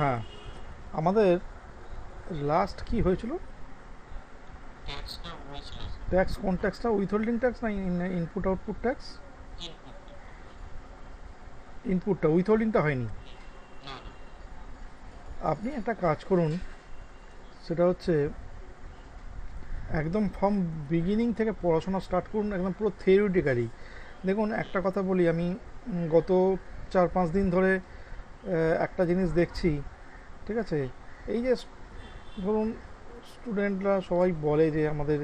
হ্যাঁ, আমাদের লাস্ট কি হয়েছিল? ট্যাক্সটা হয়েছিল স্যার। ট্যাক্স, কোন ট্যাক্সটা? উইথহোল্ডিং ট্যাক্স না ইনপুট আউটপুট ট্যাক্স? ইনপুটটা। ইনপুটটা, উইথহোল্ডিংটা হয়নি। না না। আপনি একটা কাজ করুন, সেটা হচ্ছে একদম ফ্রম বিগিনিং থেকে পড়াশোনা স্টার্ট করুন, একদম পুরো থিওরিটিক্যালি। দেখুন একটা কথা বলি, আমি গত 4-5 দিন ধরে একটা জিনিস দেখছি, ঠিক আছে? এই যে ধরুন স্টুডেন্টরা সবাই বলে যে আমাদের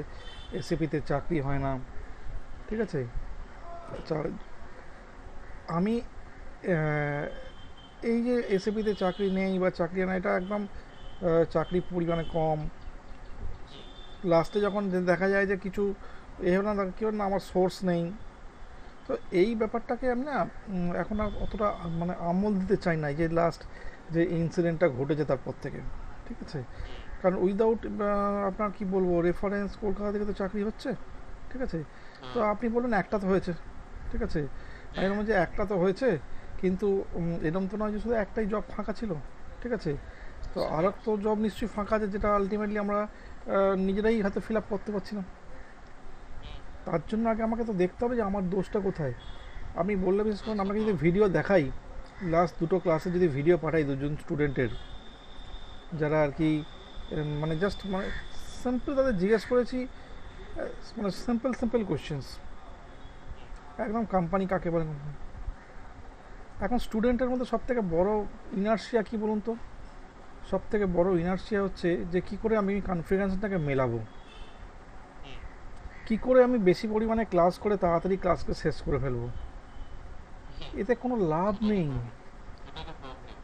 এসএপিতে চাকরি হয় না, ঠিক আছে? চা- আমি এই যে এসএপিতে চাকরি নেই বা চাকরি না, এটা একদম চাকরি পরিমাণে কম। জি। লাস্টে যখন দেখা যায় যে কিছু এ হলো না, কি হলো না, আমার সোর্স নেই। তো এই ব্যাপারটাকে আমি না এখন আর অতটা মানে আমল দিতে চাই না, যে লাস্ট যে ইনসিডেন্টটা ঘটেছে তারপর থেকে, ঠিক আছে? হুম। কারণ উইদাউট আপনার কি বলবো রেফারেন্স কলকাতা থেকে তো চাকরি হচ্ছে, ঠিক আছে? তো হ্যাঁ। আপনি বলুন একটা তো হয়েছে, ঠিক আছে? আমি হ্যাঁ। বললাম যে একটা তো হয়েছে, কিন্তু এরকম তো নয় যে শুধু একটাই জব ফাঁকা ছিল, ঠিক আছে? তো আরও সেটাই। তো জব নিশ্চয়ই ফাঁকা আছে, যেটা আলটিমেটলি আমরা নিজেরাই হাতে ফিল আপ করতে পারছি না। হুম। তার জন্য আগে আমাকে তো দেখতে হবে যে আমার দোষটা কোথায়। আপনি বললে বিশেষ হ্যাঁ করুন, সে আপনাকে তো যদি ভিডিও অবশ্যই। দেখাই, লাস্ট দুটো ক্লাসে যদি ভিডিও পাঠাই দুজন স্টুডেন্টের, যারা আর কি মানে জাস্ট মানে সিম্পল তাদের জিজ্ঞেস করেছি, মানে সিম্পল সিম্পল কোশ্চেন্স, হুম। একদম কোম্পানি কাকে বলে। এখন স্টুডেন্টের মধ্যে সব থেকে বড় ইনার্শিয়া কি বলুন তো? সব থেকে বড় ইনার্শিয়া হচ্ছে যে কি করে আমি কনফিডেন্সটাকে মেলাবো, হুম। কি করে আমি বেশি পরিমাণে ক্লাস করে তাড়াতাড়ি ক্লাসকে শেষ করে ফেলবো। হুম। এতে কোনো লাভ এটাই তো নেই, প্রবলেম। এটাই তো প্রবলেম।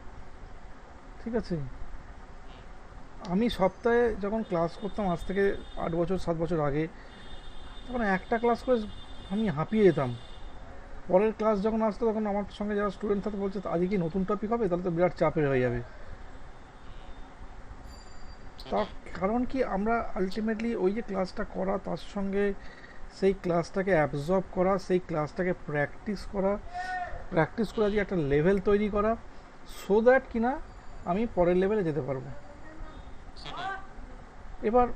ঠিক আছে? হুম। আমি সপ্তাহে যখন ক্লাস করতাম আজ থেকে 8 বছর 7 বছর আগে, তখন একটা ক্লাস করে আমি হাঁপিয়ে যেতাম। পরের ক্লাস যখন আসতো তখন আমার সঙ্গে যারা স্টুডেন্ট থাকতো বলছে আজকে কি নতুন টপিক হবে, তাহলে তো বিরাট চাপের হয়ে যাবে। হুম। তার সেটাই। কারণ কি, আমরা আলটিমেটলি ওই যে ক্লাসটা করা, তার সঙ্গে সেই ক্লাসটাকে অ্যাবজর্ব করা, সেই ক্লাসটাকে প্র্যাকটিস করা, প্র্যাকটিস করে হুম। যে একটা লেভেল তৈরি করা, সো দ্যাট কিনা আমি পরের লেভেলে যেতে পারবো। সেটাই। এবার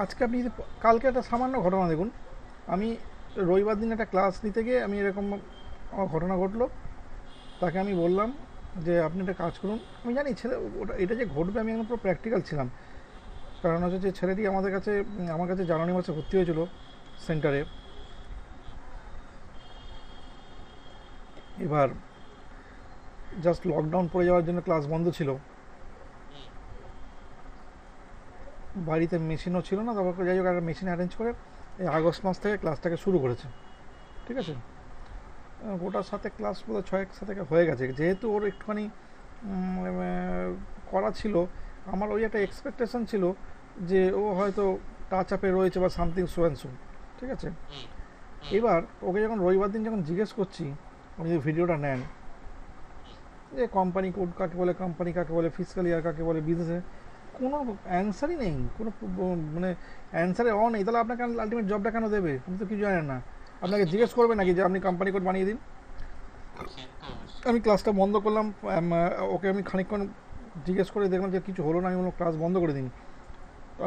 আজকে আপনি যদি কালকে একটা সামান্য ঘটনা দেখুন, আমি রবিবার দিন একটা ক্লাস নিতে গিয়ে আমি এরকম আমার ঘটনা ঘটলো। তাকে আমি বললাম যে আপনি একটা কাজ করুন, আমি জানি ছেলে ওটা এটা যে ঘটবে আমি একদম পুরো প্র্যাকটিক্যাল ছিলাম। কারণ হচ্ছে যে ছেলেটি আমাদের কাছে আমার কাছে জানুয়ারি মাসে ভর্তি হয়েছিল সেন্টারে। হুম। এবার জাস্ট লকডাউন পড়ে যাওয়ার জন্য ক্লাস বন্ধ ছিল, হুম। বাড়িতে মেশিনও ছিল না, তারপর যাই হোক একটা মেশিন অ্যারেঞ্জ করে এই আগস্ট মাস থেকে ক্লাসটাকে শুরু করেছে, ঠিক আছে? হুম। গোটার সাথে ক্লাস বোধহয় 6-7 হয়ে গেছে, যেহেতু ওর একটুখানি করা ছিল। আমার ওই একটা এক্সপেকটেশন ছিল যে ও হয়তো টাচ আপে রয়েছে বা সামথিং সো অ্যান্ড সো, ঠিক আছে? হুম। হুম। এবার ওকে যখন রবিবার দিন যখন জিজ্ঞেস করছি, উনি যে ভিডিওটা নেন, হুম। যে কোম্পানি কোড কাকে বলে, কোম্পানি কাকে বলে, ফিসকাল ইয়ার কাকে বলে, বিজনেসে কোনো অ্যান্সারই নেই, কোনো মানে অ্যান্সারে নেই। তাহলে আপনাকে আলটিমেট জবটা কেন দেবে? আপনি তো কিছু জানেন না। আপনাকে জিজ্ঞেস সেটাই। করবে নাকি সেটাই। যে আপনি কোম্পানি কোড বানিয়ে দিন? সে তো অবশ্যই। আমি ক্লাসটা বন্ধ করলাম। ওকে আমি খানিকক্ষণ জিজ্ঞেস করে দেখলাম যে কিছু হলো না, আমি বললাম ক্লাস বন্ধ করে দিন।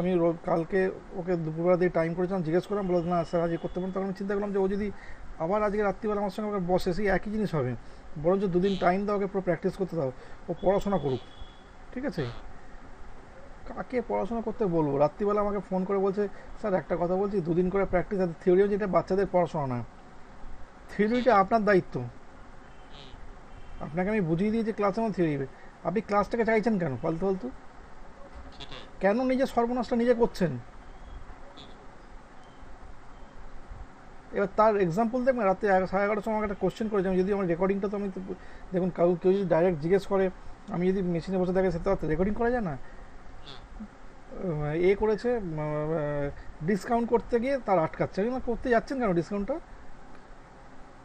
আমি কালকে ওকে দুপুরবেলা দিয়ে টাইম করেছিলাম, জিজ্ঞেস করলাম, বললাম না স্যার আজকে করতে পারেন। তখন আমি চিন্তা করলাম যে ও যদি আবার আজকে রাত্রিবেলা আমার সঙ্গে ওকে বসে, সেই একই জিনিস হবে। বরঞ্চ দুদিন হুম। টাইম দাও, ওকে পুরো প্র্যাকটিস করতে দাও, ও পড়াশোনা করুক, ঠিক আছে? হ্যাঁ। কাকে পড়াশোনা করতে বলবো? রাত্রিবেলা আমাকে ফোন করে বলছে স্যার একটা কথা বলছি, দুদিন করে প্র্যাকটিস আছে। থিওরিও যেটা বাচ্চাদের পড়াশোনা না, থিওরিটা সেটাই। আপনার দায়িত্ব। হুম। আপনাকে আমি বুঝিয়ে দিয়েছি ক্লাসে আমার থিওরি, আপনি ক্লাসটাকে চাইছেন কেন ফালতু ফালতু? সেটাই। কেন নিজে সর্বনাশটা নিজে করছেন? হুম। এবার তার এক্সাম্পল দেখবেন, রাতে 11:30 সময় আমাকে একটা কোশ্চেন করেছে, আমি যদি আমার রেকর্ডিংটা তো আমি দেখুন কেউ যদি ডাইরেক্ট জিজ্ঞেস করে, আমি যদি মেশিনে বসে থাকে, সেটা রেকর্ডিং করা যায় না। না। এ করেছে ডিসকাউন্ট করতে গিয়ে তার আটকাচ্ছে, আমি বললাম, করতে যাচ্ছেন কেন ডিসকাউন্টটা?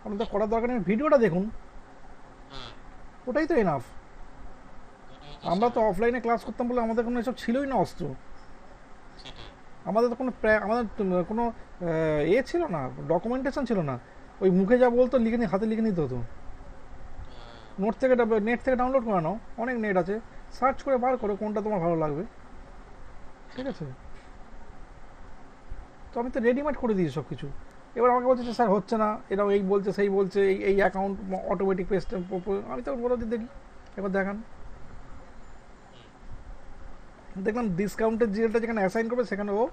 আপনার তো করার দরকার নেই, ভিডিওটা দেখুন, হ্যাঁ। ওটাই তো এনাফ। ওটাই তো আমরা তো সেরা। অফলাইনে ক্লাস করতাম বলে আমাদের কোনো এসব ছিলই না অস্ত্র। সেটাই। আমাদের তো কোনো আমাদের কোনো এ ছিল না, ডকুমেন্টেশন ছিল না। ওই মুখে যা বলতো লিখে হাতে লিখে নিতে হতো। হ্যাঁ। নেট থেকে ডাউনলোড করে নাও, অনেক নেট আছে, সার্চ করে বার করো কোনটা তোমার ভালো লাগবে, ঠিক আছে? তো আমি তো রেডিমেড করে দিয়েছি সব কিছু। এবার আমাকে বলছে যে স্যার হচ্ছে না, এরাও এই বলছে সেই বলছে, এই অ্যাকাউন্ট অটোমেটিক পেস্ট। আমি তো বলে দিই দেখি, এবার দেখান। দেখলাম ডিসকাউন্টের জিএলটা যেখানে অ্যাসাইন করবে সেখানে ও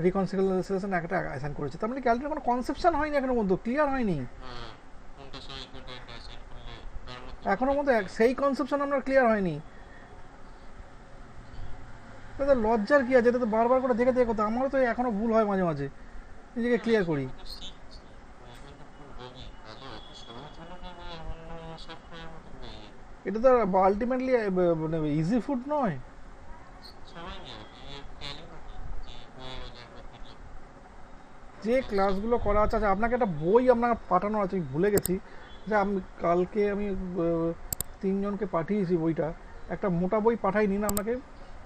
রিকনসিলিয়েশন একটা অ্যাসাইন করেছে। তার মানে ক্যালকুলেটার কোনো কনসেপশন হয়নি এখনো পর্যন্ত, ক্লিয়ার হয়নি হ্যাঁ, কোনটার সময় কোনটা অ্যাসাইন করলে তার মধ্যে এখনো পর্যন্ত। সেই কনসেপশন আমরা ক্লিয়ার হয়নি। তো লজ্জার কি আছে, এটা তো বারবার করে দেখে দেখে কথা। আমারও তো এখনো ভুল হয় মাঝে মাঝে, নিজেকে না, ক্লিয়ার করি। সবে তো শিখছি, এখন তো খুব হবি, তাহলে অত সময় চলে যাবে অন্য সফটওয়্যারের মতো হয়ে যাবে। এটা তো আলটিমেটলি মানে ইজি ফুড নয়। সময় নেই, এই ট্যালি নাকি যে হয়ে গেলে আমরা দিলাম যে কাজটা। ক্লাসগুলো করা আছে, আচ্ছা আপনাকে একটা বই আপনাকে পাঠানো আছে, আমি ভুলে গেছি। যে আমি কালকে আমি তিনজনকে পাঠিয়েছি বইটা, একটা মোটা বই পাঠাইনি না আপনাকে,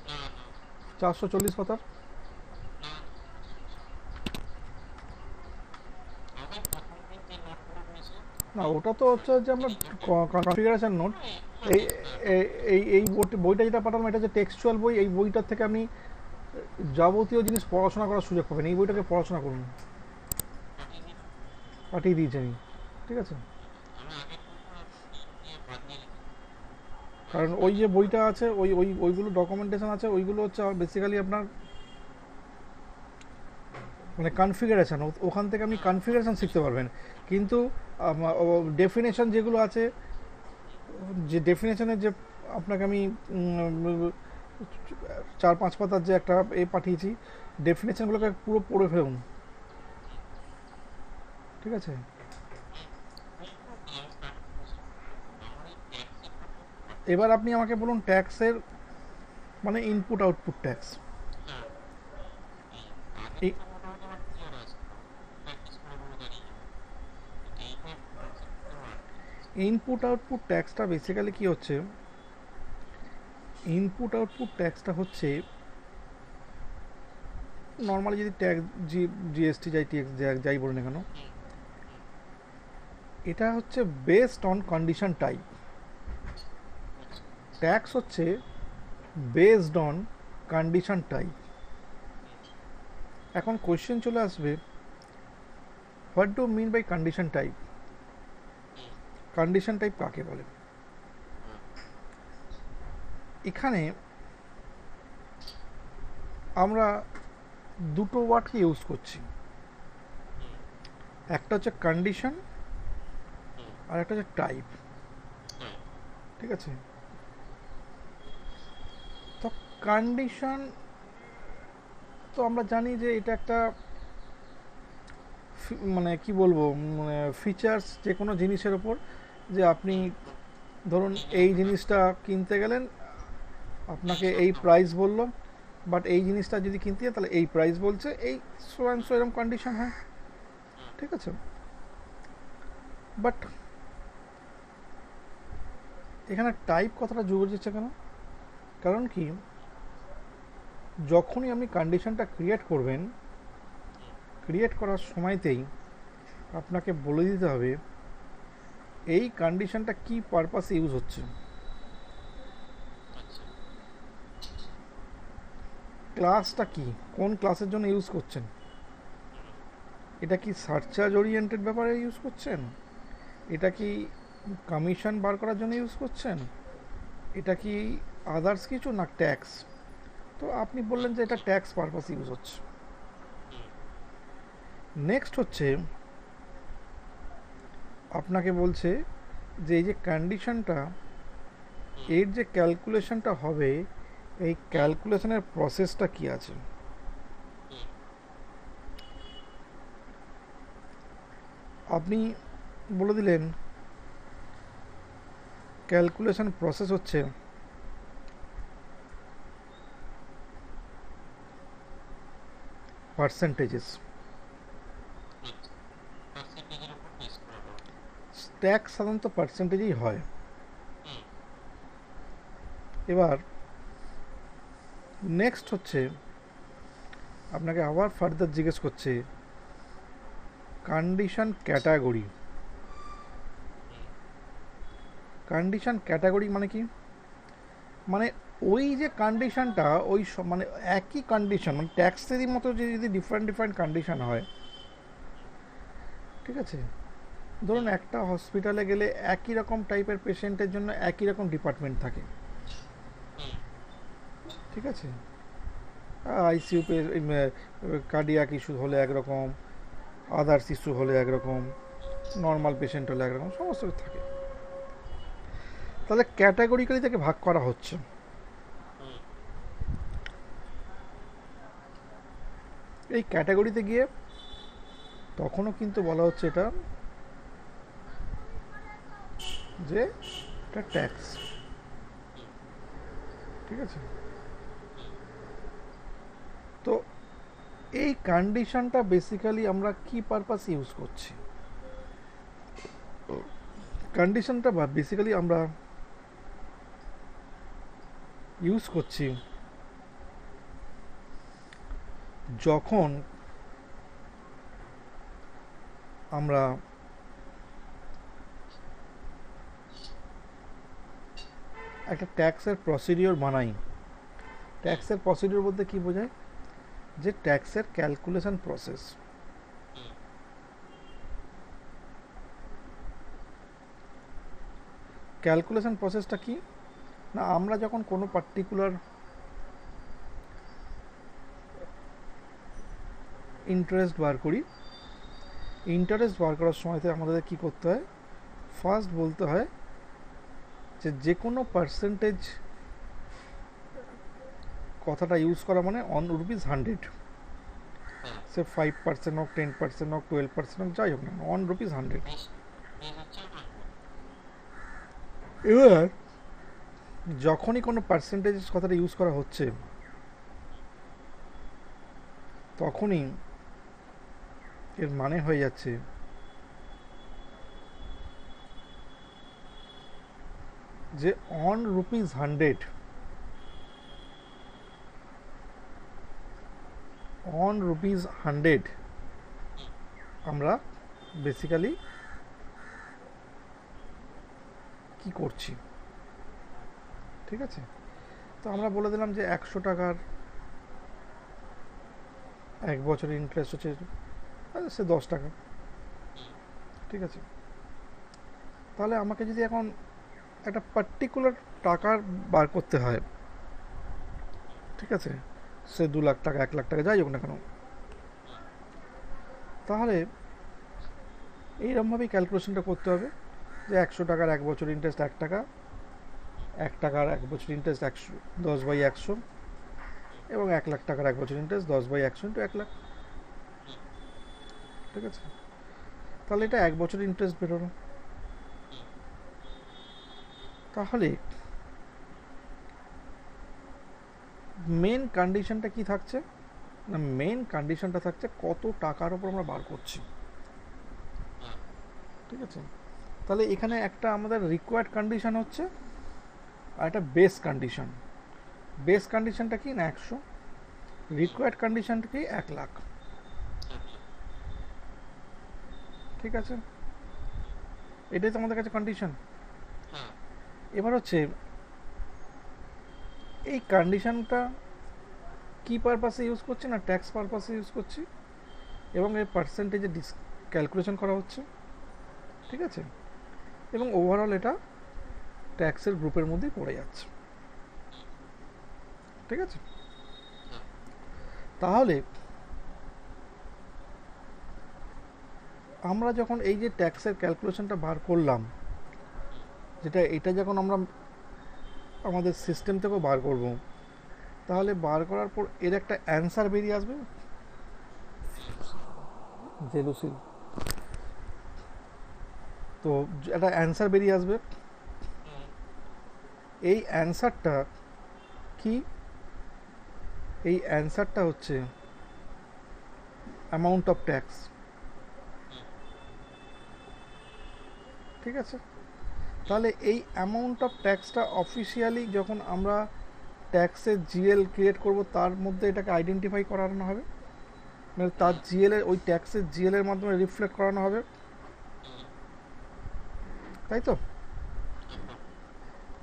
না না 440 পাতার। না, আমি প্রথম দিন যে নোটগুলো দিয়েছিলাম না ওটা তো হচ্ছে যে আমরা এই নোটটা কনফিগারেশন নোট। এই প্রজেক্ট না। বইটা যেটা পাঠালাম এটা হচ্ছে টেক্সচুয়াল বই। এই বইটার থেকে আপনি যাবতীয় জিনিস পড়াশোনা করার সুযোগ পাবেন। এই বইটাকে পড়াশোনা করুন। পাঠিয়ে দিন। পাঠিয়ে দিয়েছি আমি, ঠিক আছে? আমি আগের বইটা দিয়ে বাদ দিয়ে রেখেছি, কারণ ওই যে বইটা আছে, ওইগুলো ডকুমেন্টেশন আছে, ওইগুলো হচ্ছে বেসিক্যালি আপনার মানে কনফিগারেশন। ওখান থেকে আপনি কনফিগারেশন শিখতে পারবেন। কিন্তু ডেফিনেশন যেগুলো আছে, যে ডেফিনেশনের যে আপনাকে আমি 4-5 পাতার যে একটা পাঠিয়েছি, ডেফিনেশনগুলোকে পুরো পড়ে ফেলুন, ঠিক আছে? এইগুলো দিয়ে স্টার্ট করেছি। আমার এই ট্যাক্সের কথা এবার আপনি আমাকে বলুন ট্যাক্সের মানে ইনপুট আউটপুট ট্যাক্স। হ্যাঁ, এই এই আগেরটা মোটামুটি আমার ক্লিয়ার আছে, প্র্যাকটিস করে করে দাঁড়িয়ে যাবে, কিন্তু এইটার কনসেপ্টটা আমার আটকে গেছে। ইনপুট আউটপুট ট্যাক্সটা বেসিক্যালি কি হচ্ছে, ইনপুট আউটপুট ট্যাক্সটা হচ্ছে নর্মালি যদি ট্যাক্স জিএসটি যাই টিএক্স যাই বলুন না কেন, হুম হুম এটা হচ্ছে বেসড অন কন্ডিশন টাইপ। আচ্ছা ট্যাক্স হচ্ছে বেসড অন কন্ডিশন টাইপ। হুম এখন কোয়েশ্চেন চলে আসবে, what do mean by condition type? হুম কন্ডিশন টাইপ কাকে বলে? হ্যাঁ এখানে আমরা দুটো ওয়ার্ডকে ইউজ করছি, হুম একটা হচ্ছে কন্ডিশন হুম আর একটা হচ্ছে টাইপ, হ্যাঁ ঠিক আছে? তো কন্ডিশন তো আমরা জানি যে এটা একটা মানে কি বলবো, মানে ফিচার্স যে কোনো জিনিসের ওপর, যে আপনি হুম ধরুন এই এই জিনিসটা জিনিসটা কিনতে গেলেন, এই আপনাকে এই শর্ত প্রাইস বললো, বাট এই জিনিসটা যদি কিনতে যায় তাহলে এই প্রাইস বলছে, এই সো অ্যান্ড সো এরকম কন্ডিশন হয়, হুম ঠিক আছে? বাট এখানে টাইপ কথাটা যোগ হচ্ছে কেন? কারণ কি, যখনই আপনি কন্ডিশনটা ক্রিয়েট করবেন, হুম ক্রিয়েট করার সময়তেই আপনাকে বলে দিতে হবে এই কন্ডিশনটা কি পারপাসে ইউজ হচ্ছে। আচ্ছা ক্লাসটা কি, কোন ক্লাসের জন্য ইউজ করছেন? হুম এটা কি সার্চ চার্জ ওরিয়েন্টেড ব্যাপারে ইউজ করছেন? এটা কি কমিশন বার করার জন্য ইউজ করছেন? এটা কি আদার্স কিছু না ট্যাক্স? তো আপনি বললেন যে এটা আচ্ছা ট্যাক্স পারপাস ইউজ হচ্ছে। হুম নেক্সট হচ্ছে আপনাকে বলছে যে এই যে কন্ডিশনটা, হুম এর যে ক্যালকুলেশনটা হবে, এই হুম ক্যালকুলেশনের প্রসেসটা কি আছে। হুম আপনি বলে দিলেন ক্যালকুলেশন প্রসেস হচ্ছে পার্সেন্টেজেস। আচ্ছা পার্সেন্টেজের উপর বেস করা হবে। ট্যাক্স সাধারণত পার্সেন্টেজেই হয়। হুম এবার নেক্সট হচ্ছে আপনাকে আবার ফার্দার জিজ্ঞেস করছে কন্ডিশন ক্যাটাগরি। হুম কন্ডিশন ক্যাটাগরি মানে কি, মানে ওই যে কন্ডিশনটা ওই মানে একই কন্ডিশন, মানে ট্যাক্সেরই মতো যে যদি ডিফারেন্ট ডিফারেন্ট কন্ডিশন হয়, ঠিক আছে, ধরুন একটা হসপিটালে গেলে একই রকম টাইপের পেশেন্টের জন্য একই রকম ডিপার্টমেন্ট থাকে, ঠিক আছে, আইসিইউ কার্ডিয়াক ইস্যু হলে একরকম, আদার্স ইস্যু হলে একরকম, নর্মাল পেশেন্ট হলে একরকম, সমস্ত কিছু থাকে। তাহলে ক্যাটাগরিক্যালি তাকে ভাগ করা হচ্ছে। এই ক্যাটাগরিতে গিয়ে তখনও কিন্তু বলা হচ্ছে এটা যে এটা ট্যাক্স, ঠিক আছে। তো এই কন্ডিশনটা বেসিক্যালি আমরা কি পারপাস ইউজ করছি, কন্ডিশনটা বেসিক্যালি আমরা ইউজ করছি যখন আমরা একটা ট্যাক্সের প্রসিডিওর বানাই। ট্যাক্সের প্রসিডিওর বলতে কি বোঝায়, যে ট্যাক্সের ক্যালকুলেশন প্রসেস। ক্যালকুলেশন প্রসেসটা কি না, আমরা যখন কোনো পার্টিকুলার ইন্টারেস্ট বার করি, ইন্টারেস্ট বার করার সময়তে আমাদের কি করতে হয়, ফার্স্ট বলতে হয় যে যে কোনো পার্সেন্টেজ কথাটা ইউজ করা মানে অন ₹100, সে 5% হোক, 10% হোক, 12% হোক, যাই হোক না, অন ₹100। এবার যখনই কোনো পার্সেন্টেজ কথাটা ইউজ করা হচ্ছে, তখনই এর মানে হয়ে যাচ্ছে যে অন ₹100, অন ₹100 আমরা বেসিক্যালি কি করছি, ঠিক আছে। তো আমরা বলে দিলাম যে 100 টাকার 1 বছরের ইন্টারেস্ট হচ্ছে সে 10 টাকা, ঠিক আছে। তাহলে আমাকে যদি এখন একটা পার্টিকুলার টাকার বার করতে হয়, ঠিক আছে, সে 2 লাখ টাকা, 1 লাখ টাকা, যাই হোক না কেন, তাহলে এইরকমভাবেই ক্যালকুলেশনটা করতে হবে যে 100 টাকার 1 বছর ইন্টারেস্ট 1 টাকা, 1 টাকার 1 বছর ইন্টারেস্ট 10/100, এবং 1 লাখ টাকার 1 বছর ইন্টারেস্ট 10/100 × 1 লাখ, ঠিক আছে। তাহলে এটা 1 বছর ইন্টারেস্ট বেরোলো। তাহলে মেন কন্ডিশনটা কি থাকছে না, মেন কন্ডিশনটা থাকছে কত টাকার ওপর আমরা বার করছি, ঠিক আছে। তাহলে এখানে একটা আমাদের রিকোয়ার্ড কন্ডিশন হচ্ছে, আর একটা বেস কন্ডিশন। বেস কন্ডিশনটা কি না 100, রিকোয়ার্ড কন্ডিশনটা কি 1 লাখ, ঠিক আছে। এটাই তো আমাদের কাছে কন্ডিশন। এবার হচ্ছে এই কন্ডিশনটা কি পারপাসে ইউজ করছি না, ট্যাক্স পারপাসে ইউজ করছি, এবং এর পার্সেন্টেজে ক্যালকুলেশন করা হচ্ছে, ঠিক আছে, এবং ওভারঅল এটা ট্যাক্সের গ্রুপের মধ্যেই পড়ে যাচ্ছে, ঠিক আছে। তাহলে আমরা যখন এই যে ট্যাক্সের ক্যালকুলেশনটা বার করলাম, যেটা এটা যখন আমরা আমাদের সিস্টেম থেকেও বার করব, তাহলে বার করার পর এর একটা অ্যান্সার বেরিয়ে আসবে, জেলুসিল, তো একটা অ্যান্সার বেরিয়ে আসবে। এই অ্যান্সারটা কি, এই অ্যান্সারটা হচ্ছে অ্যামাউন্ট অফ ট্যাক্স, ঠিক আছে। তাহলে এই অ্যামাউন্ট অফ ট্যাক্সটা অফিসিয়ালি যখন আমরা ট্যাক্সের জিএল ক্রিয়েট করব, তার মধ্যে এটাকে আইডেন্টিফাই করানো হবে, মানে তার জিএলের ওই ট্যাক্সের জিএলের মাধ্যমে রিফ্লেক্ট করানো হবে, তাই তো।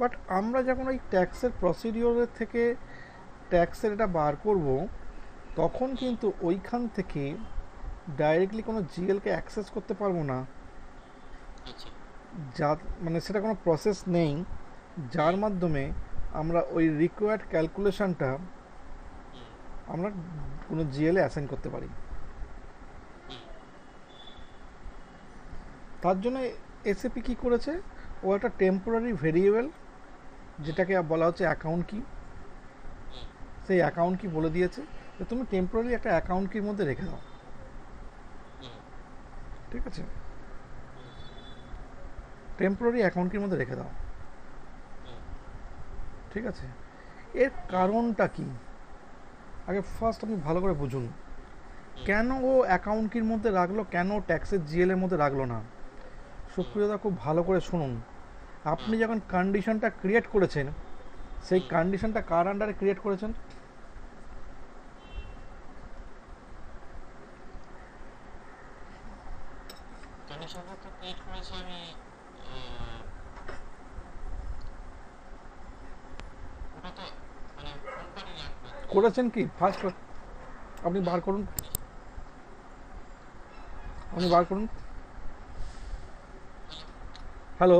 বাট আমরা যখন ওই ট্যাক্সের প্রসিডিওরের থেকে ট্যাক্সের এটা বার করব, তখন কিন্তু ওইখান থেকে ডাইরেক্টলি কোনো জিএলকে অ্যাক্সেস করতে পারবো না। আচ্ছা। যা মানে সেটা কোনো প্রসেস নেই যার হুম। মাধ্যমে আমরা ওই রিকোয়ার্ড ক্যালকুলেশনটা হুম। আমরা কোনো জিএলে অ্যাসাইন করতে পারি। হুম। তার জন্য এসএপি কী করেছে, ও একটা টেম্পোরারি ভেরিয়েবল যেটাকে বলা হচ্ছে অ্যাকাউন্ট কি, হুম। সেই অ্যাকাউন্ট কি বলে দিয়েছে যে তুমি টেম্পোরারি একটা অ্যাকাউন্ট কির মধ্যে রেখে দাও। হুম। ঠিক আছে, হুম। টেম্পোরারি অ্যাকাউন্ট কির মধ্যে রেখে দাও। হুম। ঠিক আছে, এর কারণটা কি আগে ফার্স্ট আপনি ভালো করে বুঝুন। হুম। কেন ও অ্যাকাউন্ট কির মধ্যে রাখলো, কেন ট্যাক্সের জিএলের মধ্যে রাখলো না? হুম। সুপ্রিয়দা খুব ভালো করে শুনুন। আপনি হুম। যখন কন্ডিশনটা ক্রিয়েট করেছেন, সেই হুম। কন্ডিশনটা কার আন্ডারে ক্রিয়েট করেছেন? কন্ডিশনটা তো ক্রিয়েট করেছি আমি। আহ, ওটা তো মানে কোম্পানি রাখবে তো। করেছেন কি ফার্স্ট আপনি বার করুন, আপনি বার করুন। হ্যালো। হ্যালো,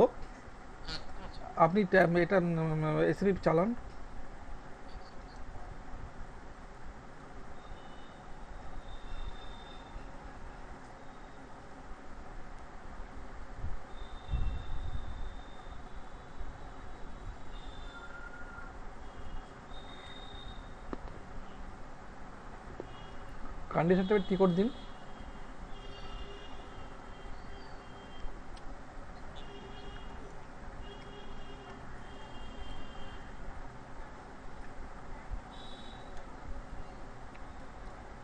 হ্যাঁ, ঠিক আছে। আপনি এটা এসএপি চালান। কন্ডিশনটা ঠিক করে দিন।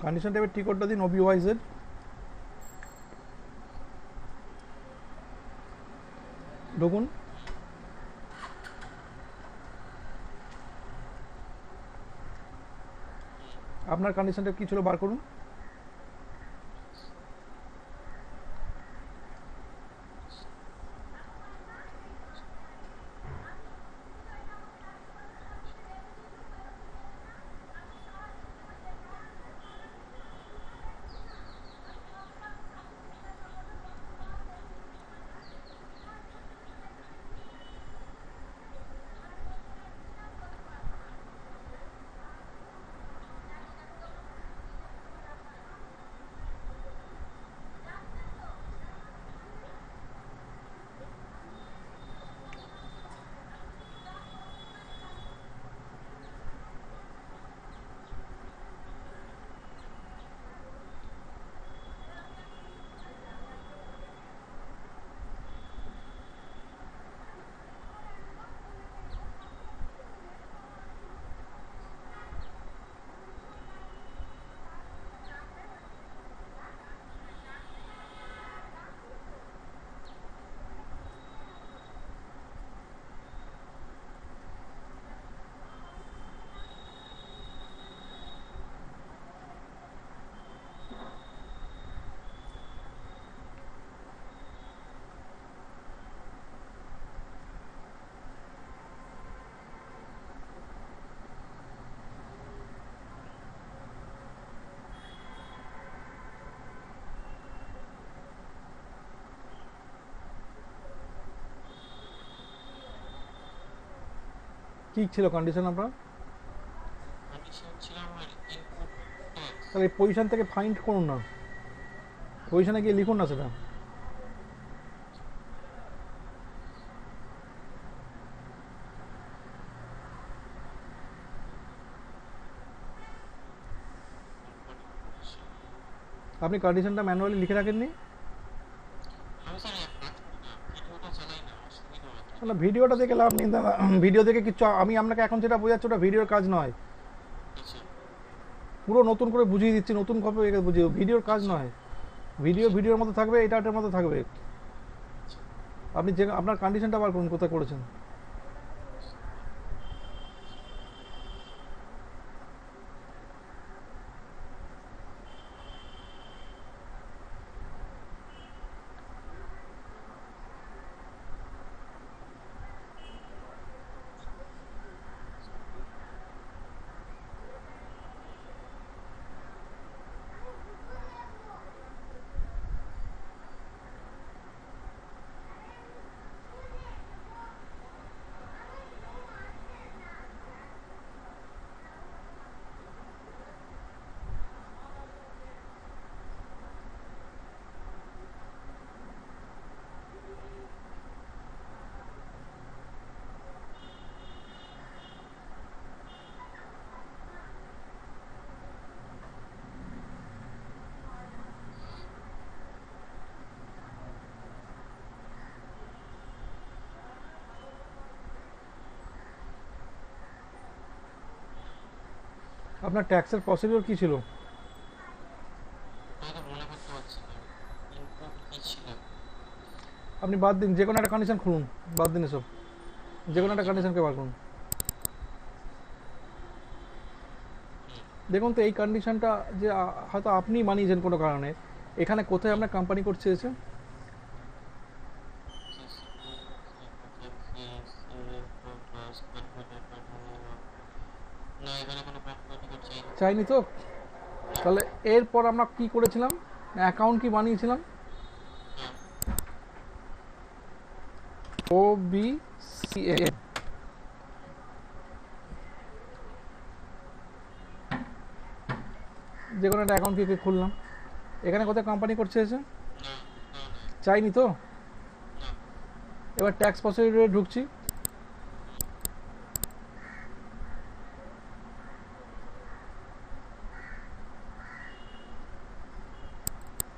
কন্ডিশনটা এবার ঠিক করতে দিন, ওবিওয়াইজেড ঢুকুন। আপনার কন্ডিশনটা কী ছিল বার করুন। কী ছিল কন্ডিশন আপনার? কন্ডিশন ছিল আমার ইনপুট ট্যাক্স। তাহলে এই পজিশন থেকে ফাইন্ড করুন না, পজিশনে গিয়ে লিখুন না সেটা। Company position. আপনি কন্ডিশনটা ম্যানুয়ালি লিখে রাখেননি? আমি স্যার এক কাজ করি না, ভিডিওটা চালাই না, অসুবিধা হয় না, তখন। ভিডিওটা দেখে লাভ নেই দাদা। ভিডিও দেখে কিচ্ছু, আমি আপনাকে এখন যেটা বোঝাচ্ছি ওটা ভিডিওর কাজ নয়। আচ্ছা। পুরো নতুন করে বুঝিয়ে দিচ্ছি, নতুন ভাবে বুঝিয়ে, ভিডিওর কাজ আচ্ছা। নয়। ভিডিও আচ্ছা। ভিডিওর মতো থাকবে, এটা এটার মতো থাকবে। আচ্ছা। আপনি যে আপনার কন্ডিশনটা বার করুন, কোথায় করেছেন। আপনার ট্যাক্সের প্রসিডিওর কী ছিল? ওটা তো মনে করতে পারছি না। ইনপুট কি ছিল? আপনি বাদ দিন, যে কোনো একটা কন্ডিশন খুলুন, বাদ দিন এসব, যে কোনো একটা আচ্ছা। কন্ডিশনকে বার করুন। হুম। দেখুন তো এই কন্ডিশনটা যে হয়তো আপনি মানিয়েছেন কোনো কারণে, এখানে কোথায় হুম। আপনার কোম্পানি কোড চেয়েছে? জিসিপি প্লাস কনফিগার না, এখানে কোনো কনফিগার চাইনি। চাইনি তো? না। তাহলে এরপর আমরা কি করেছিলাম, অ্যাকাউন্ট কি বানিয়েছিলাম? হ্যাঁ। ও বি সি এ, যে কোনো একটা অ্যাকাউন্ট কি খুললাম, এখানে কোথায় কোম্পানি কোড চেয়েছে? না, না, না, চাইনি তো? না। এবার ট্যাক্স প্রসিডিওরে ঢুকছি। হুম।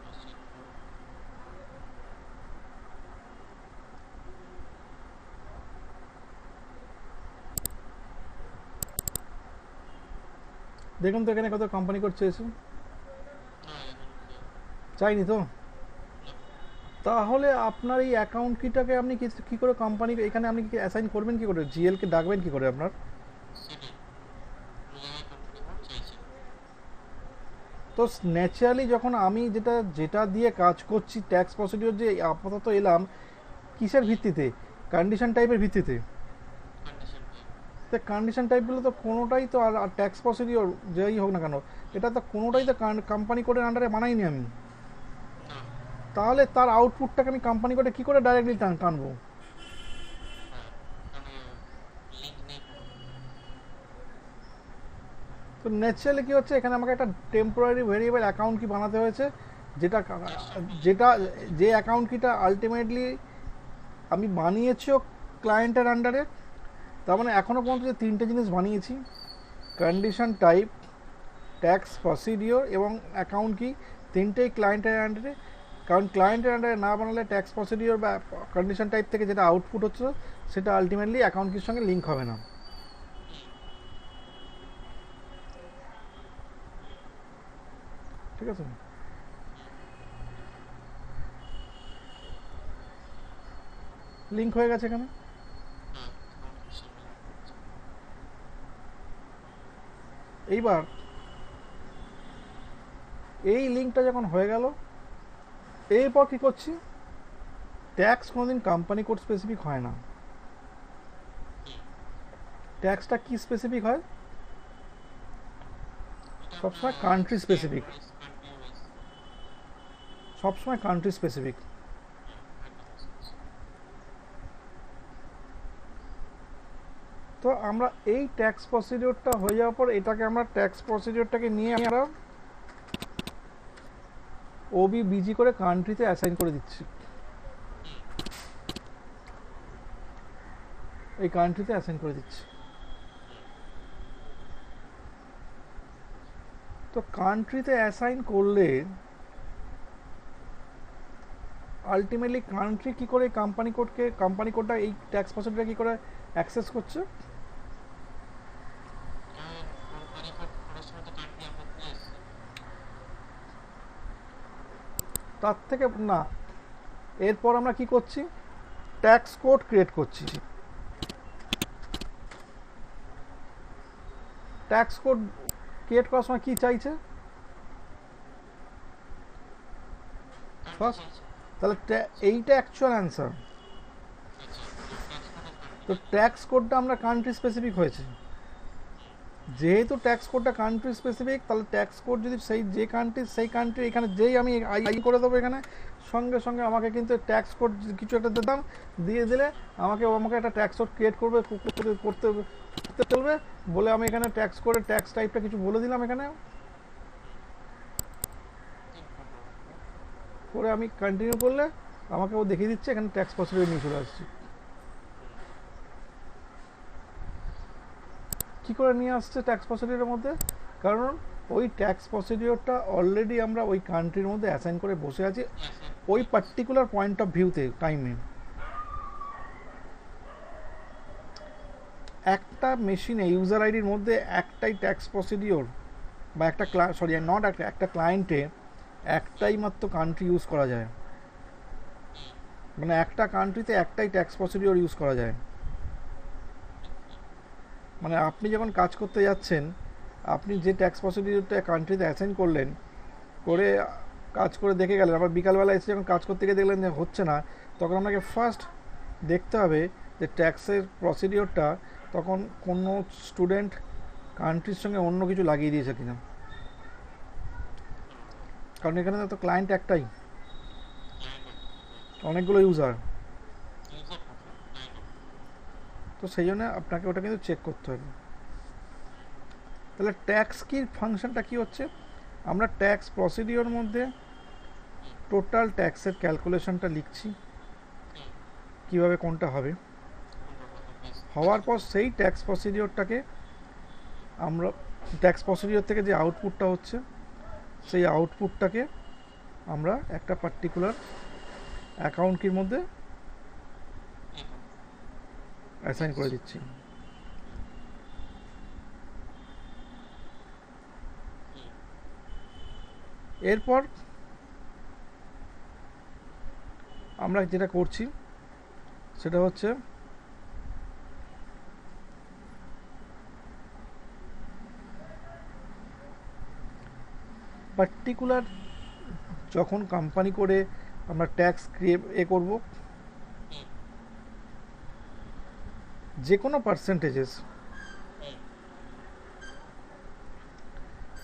proceed to- দেখুন তো এখানে কোথায় কোম্পানি কোড চেয়েছে? না, এখানে চাই- চাইনি তো? না। তাহলে আপনার এই অ্যাকাউন্ট কিটাকে আপনি কি করে কোম্পানি এখানে আপনি কি অ্যাসাইন করবেন, কি করে জিএল কে ডাকবেন কি করে আপনার? সেটাই। কোনো জায়গায় কোম্পানি কোড চাইছে না। তো ন্যাচারালি যখন আমি যেটা যেটা দিয়ে কাজ করছি, ট্যাক্স প্রসিডিওর যে আপাতত এলাম, কিসের ভিত্তিতে? কন্ডিশন টাইপের ভিত্তিতে। Condition type. তো কন্ডিশন টাইপগুলো তো কোনোটাই তো, আর ট্যাক্স প্রসিডিওর যেই হোক না কেন, এটা তো কোনোটাই তো কোম্পানি কোডের আন্ডারে বানাইনি আমি। না। তাহলে তার আউটপুটটাকে আমি কোম্পানি কোডে কী করে ডাইরেক্টলি টানবো? হ্যাঁ, এখানে লিঙ্ক নেই কোনো। তো ন্যাচারালি কী হচ্ছে, এখানে আমাকে একটা টেম্পোরারি ভেরিয়েবল অ্যাকাউন্ট কি বানাতে হয়েছে, যেটা যার সামনে যেটা যে অ্যাকাউন্ট কিটা আলটিমেটলি আমি বানিয়েছিও ক্লায়েন্টের আন্ডারে। তার মানে এখনও পর্যন্ত যে তিনটে জিনিস বানিয়েছি, কন্ডিশন টাইপ, ট্যাক্স প্রসিডিওর এবং অ্যাকাউন্ট কি, তিনটেই ক্লায়েন্টের আন্ডারে। কারণ ক্লায়েন্টের আন্ডারে না বানালে ট্যাক্স প্রসিডিওর বা কন্ডিশন টাইপ থেকে যেটা আউটপুট হচ্ছে সেটা আলটিমেটলি অ্যাকাউন্ট কির সঙ্গে লিঙ্ক হবে না। ঠিক আছে? লিঙ্ক হয়ে গেছে এখানে। হ্যাঁ, আমার সামনে লিঙ্ক করছে। এইবার এই লিঙ্কটা যখন হয়ে গেল, এরপর কী করছি, ট্যাক্স কোনোদিন কোম্পানি কোড স্পেসিফিক হয় না। ট্যাক্সটা কি স্পেসিফিক হয়? এটা সবসময় আপনার country state specific, wise, country wise. সবসময় কান্ট্রি স্পেসিফিক। একদম আছে। তো আমরা এই ট্যাক্স প্রসিডিওরটা হয়ে যাওয়ার পর এটাকে আমরা ট্যাক্স প্রসিডিওরটাকে নিয়ে আমরা ওবি বিজি করে কান্ট্রিতে অ্যাসাইন করে দিচ্ছি, এই কান্ট্রিতে অ্যাসাইন করে দিচ্ছি। তো কান্ট্রিতে অ্যাসাইন করলে আলটিমেটলি কান্ট্রি কি করে কোম্পানি কোডটা এই ট্যাক্স প্রসিডিওরটা কি করে অ্যাক্সেস করছে? কোম্পানি কোড করার সময় তো কান্ট্রি আমরা দিয়ে এসেছি। তার থেকে না, এরপর আমরা কি করছি, ট্যাক্স কোড ক্রিয়েট করছি। ট্যাক্স কোড ক্রিয়েট করার সময় কি চাইছে? কান্ট্রি ফার্স্ট, চাইছে। তাহলে এইটা অ্যাকচুয়াল অ্যান্সার। আচ্ছা, ট্যাক্স কোডের কান্ট্রি তো চাইছে। ট্যাক্স কোডটা আমরা কান্ট্রি স্পেসিফিক হয়েছে, যেহেতু ট্যাক্স কোডটা কান্ট্রি স্পেসিফিক, তাহলে ট্যাক্স কোড যদি সেই যে কান্ট্রি সেই কান্ট্রি, এখানে যেই আমি আই করে দেবো, এখানে সঙ্গে সঙ্গে আমাকে কিন্তু ট্যাক্স কোড কিছু একটা দিতাম, দিয়ে দিলে আমাকে একটা ট্যাক্স কোড ক্রিয়েট করতে চলবে, বলে আমি এখানে ট্যাক্স কোডের ট্যাক্স টাইপটা কিছু বলে দিলাম এখানে, করে আমি কন্টিনিউ করলে আমাকে ও দেখিয়ে দিচ্ছে এখানে ট্যাক্স প্রসিডিওর নিয়ে চলে আসছি। কী করে নিয়ে আসছে ট্যাক্স প্রসিডিওরের মধ্যে? কারণ ওই ট্যাক্স প্রসিডিওরটা অলরেডি আমরা ওই কান্ট্রির মধ্যে অ্যাসাইন করে বসে আছি, ওই পার্টিকুলার পয়েন্ট অফ ভিউতে টাইমে। একটা মেশিনে ইউজার আইডির মধ্যে একটাই ট্যাক্স প্রসিডিওর বা একটা সরি নট একটা ক্লায়েন্টে একটাই মাত্র কান্ট্রি ইউজ করা যায়, মানে একটা কান্ট্রিতে একটাই ট্যাক্স প্রসিডিওর ইউজ করা যায়। মানে আপনি যখন কাজ করতে যাচ্ছেন, আপনি যে ট্যাক্স প্রসিডিওরটা কান্ট্রিতে অ্যাসাইন করলেন, করে কাজ করে দেখে গেলেন, আবার বিকালবেলা এসে যখন কাজ করতে গিয়ে দেখলেন যে হচ্ছে না, তখন আপনাকে ফার্স্ট দেখতে হবে যে ট্যাক্সের প্রসিডিওরটা তখন কোনো স্টুডেন্ট কান্ট্রির সঙ্গে অন্য কিছু লাগিয়ে দিয়েছে কিনা, কারণ এখানে তো ক্লায়েন্ট একটাই, অনেকগুলো ইউজার, তো সেই জন্য আপনাকে ওটা কিন্তু চেক করতে হবে। তাহলে ট্যাক্স কি ফাংশনটা কি হচ্ছে, আমরা ট্যাক্স প্রসিডিওর মধ্যে টোটাল ট্যাক্সের ক্যালকুলেশনটা লিখছি, কিভাবে কোনটা হবে, হওয়ার পর সেই ট্যাক্স প্রসিডিওরটাকে আমরা ট্যাক্স প্রসিডিওর থেকে যে আউটপুটটা হচ্ছে সেই আউটপুটটাকে আমরা একটা পার্টিকুলার অ্যাকাউন্ট কির মধ্যে অ্যাসাইন করে দিচ্ছি। এরপর আমরা যেটা করছি সেটা হচ্ছে পার্টিকুলার যখন কোম্পানি করে আমরা ট্যাক্স করব, যে কোনো পার্সেন্টেজেস